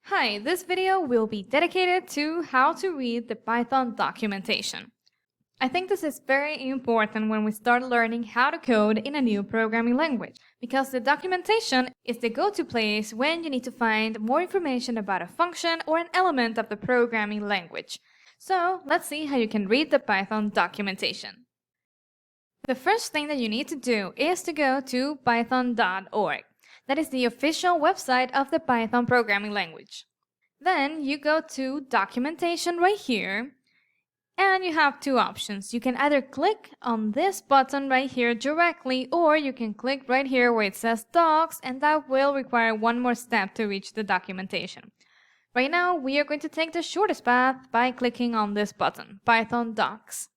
Hi, this video will be dedicated to how to read the Python documentation. I think this is very important when we start learning how to code in a new programming language, because the documentation is the go-to place when you need to find more information about a function or an element of the programming language. So let's see how you can read the Python documentation. The first thing that you need to do is to go to python.org. That is the official website of the Python programming language. Then you go to documentation right here, and you have two options. You can either click on this button right here directly, or you can click right here where it says docs, and that will require one more step to reach the documentation. Right now, we are going to take the shortest path by clicking on this button, Python Docs.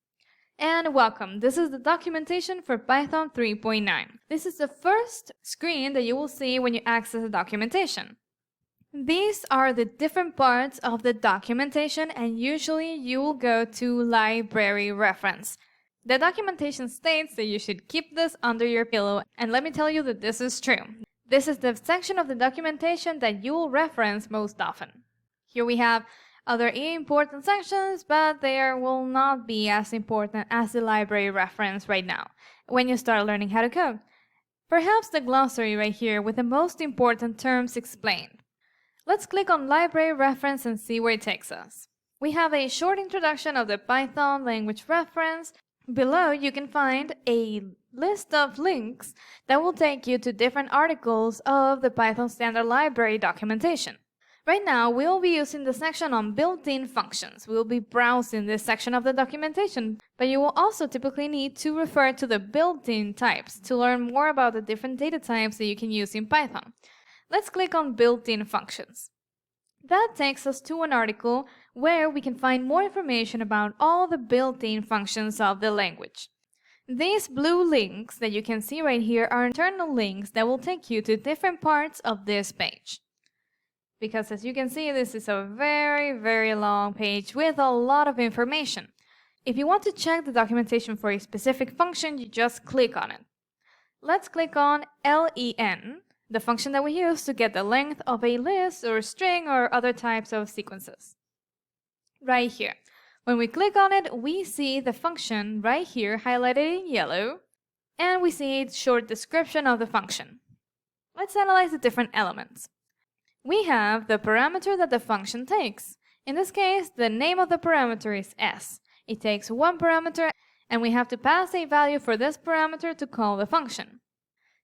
And welcome, this is the documentation for Python 3.9. This is the first screen that you will see when you access the documentation. These are the different parts of the documentation, and usually you will go to library reference. The documentation states that you should keep this under your pillow, and let me tell you that this is true. This is the section of the documentation that you will reference most often. Here we have other important sections, but they will not be as important as the library reference right now when you start learning how to code. Perhaps the glossary right here with the most important terms explained. Let's click on library reference and see where it takes us. We have a short introduction of the Python language reference. Below you can find a list of links that will take you to different articles of the Python standard library documentation. Right now, we will be using the section on built-in functions. We will be browsing this section of the documentation, but you will also typically need to refer to the built-in types to learn more about the different data types that you can use in Python. Let's click on built-in functions. That takes us to an article where we can find more information about all the built-in functions of the language. These blue links that you can see right here are internal links that will take you to different parts of this page. Because as you can see, this is a very long page with a lot of information. If you want to check the documentation for a specific function, you just click on it. Let's click on len, the function that we use to get the length of a list or string or other types of sequences. Right here. When we click on it, we see the function right here highlighted in yellow, and we see a short description of the function. Let's analyze the different elements. We have the parameter that the function takes. In this case, the name of the parameter is s. It takes one parameter, and we have to pass a value for this parameter to call the function.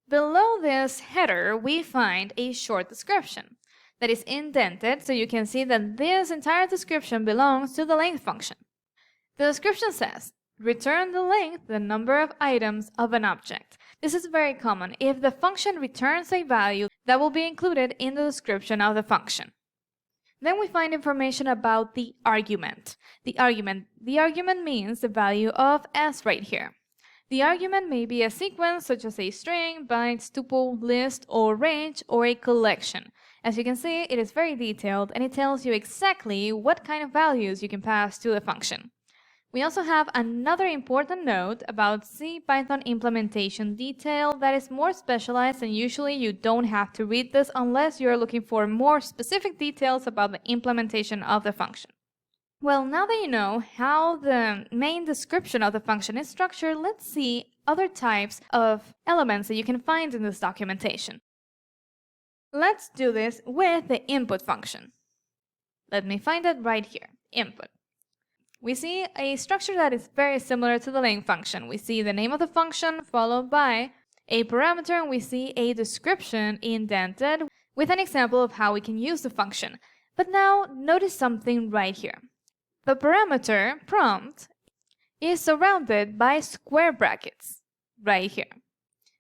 Below this header, we find a short description that is indented, so you can see that this entire description belongs to the length function. The description says, return the length, the number of items of an object. This is very common. If the function returns a value, that will be included in the description of the function. Then we find information about the argument. The argument means the value of s right here. The argument may be a sequence such as a string, bytes, tuple, list, or range, or a collection. As you can see, it is very detailed and it tells you exactly what kind of values you can pass to the function. We also have another important note about CPython implementation detail that is more specialized, and usually you don't have to read this unless you're looking for more specific details about the implementation of the function. Well, now that you know how the main description of the function is structured, let's see other types of elements that you can find in this documentation. Let's do this with the input function. Let me find it right here, input. We see a structure that is very similar to the length function. We see the name of the function followed by a parameter, and we see a description indented with an example of how we can use the function. But now notice something right here. The parameter prompt is surrounded by square brackets right here.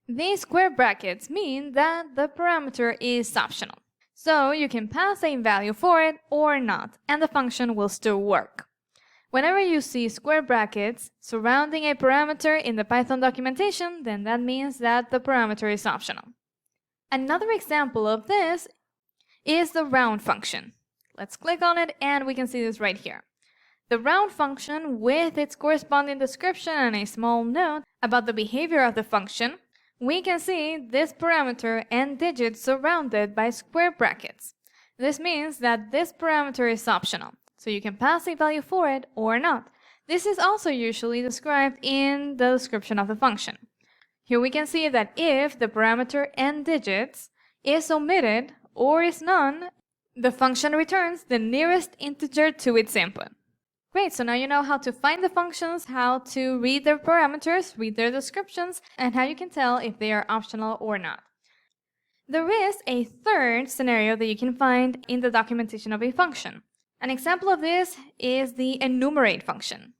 These square brackets mean that the parameter is optional. So you can pass a value for it or not, and the function will still work. Whenever you see square brackets surrounding a parameter in the Python documentation, then that means that the parameter is optional. Another example of this is the round function. Let's click on it and we can see this right here. The round function, with its corresponding description and a small note about the behavior of the function, we can see this parameter and digits surrounded by square brackets. This means that this parameter is optional, so you can pass a value for it or not. This is also usually described in the description of the function. Here we can see that if the parameter n-digits is omitted or is none, the function returns the nearest integer to its input. Great, so now you know how to find the functions, how to read their parameters, read their descriptions, and how you can tell if they are optional or not. There is a third scenario that you can find in the documentation of a function. An example of this is the enumerate function.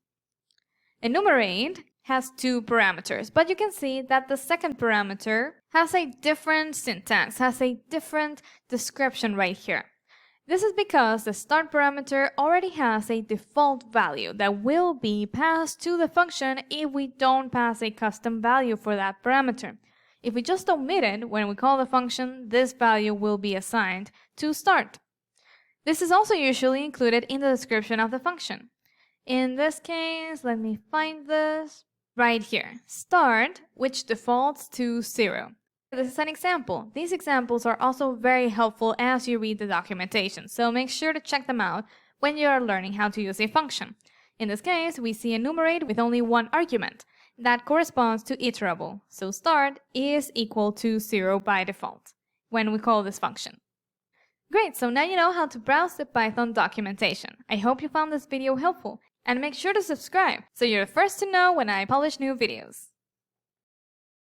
Enumerate has two parameters, but you can see that the second parameter has a different syntax, has a different description right here. This is because the start parameter already has a default value that will be passed to the function if we don't pass a custom value for that parameter. If we just omit it when we call the function, this value will be assigned to start. This is also usually included in the description of the function. In this case, let me find this right here. Start, which defaults to 0. This is an example. These examples are also very helpful as you read the documentation, so make sure to check them out when you are learning how to use a function. In this case, we see enumerate with only one argument. That corresponds to iterable, so start is equal to 0 by default when we call this function. Great, so now you know how to browse the Python documentation. I hope you found this video helpful, and make sure to subscribe so you're the first to know when I publish new videos.